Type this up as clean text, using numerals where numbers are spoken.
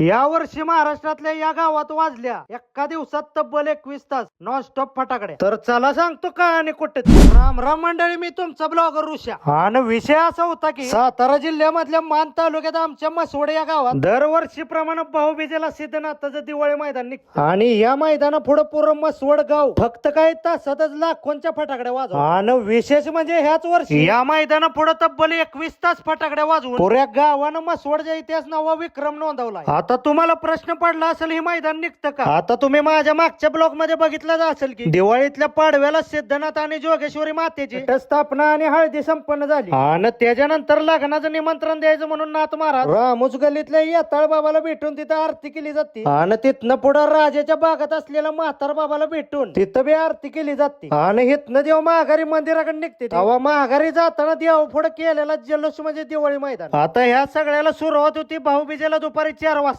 या वर्षी महाराष्ट्रातल्या या गावात वाजल्या एका दिवसात तब्बल 21 तास नॉनस्टॉप फटाकडे. तर चला सांगतो का आणि कुठे. राम राम मंडळी, मी तुमचा ब्लॉगर ऋषा. आणि विषय असा होता की सातारा जिल्ह्यामधल्या मान तालुक्यात आमच्या मसवड या गावात दरवर्षीप्रमाणे भाऊबीजेला सिद्धनाथाचं दिवाळी मैदान निघतं. आणि या मैदाना पुढे पूर्ण मसवड गाव फक्त काही तासातच लाखोंच्या फटाकड्या वाजव. आणि विशेष म्हणजे ह्याच वर्षी या मैदाना पुढे तब्बल 21 तास फटाकड्या वाजवून पुऱ्या गावानं मसवडच्या इतिहास नवा विक्रम नोंदवलाय. आता तुम्हाला प्रश्न पडला असेल, हे मैदान निघतं का? आता तुम्ही माझ्या मागच्या ब्लॉग मध्ये बघितलं असेल की दिवाळीतल्या पाडव्याला सिद्धनाथ आणि जोगेश्वरी मातेची स्थापना आणि हळदी संपन्न झाली. आणि त्याच्यानंतर लग्नाचं निमंत्रण द्यायचं म्हणून नाथ महाराज रामूच गल्लीतल्या येताळ बाबाला भेटून तिथं आरती केली जाते. आणि तिथनं पुढे राजाच्या बागात असलेल्या म्हातार बाबाला भेटून तिथं बी आरती केली जाते. आणि हिथनं देव महागारी मंदिराकडे निघते. तेव्हा महागारी जाताना देव पुढे केलेला जल्लोष म्हणजे दिवाळी मैदान. आता ह्या सगळ्याला सुरुवात होती भाऊबीजेला दुपारी 4 वाजता.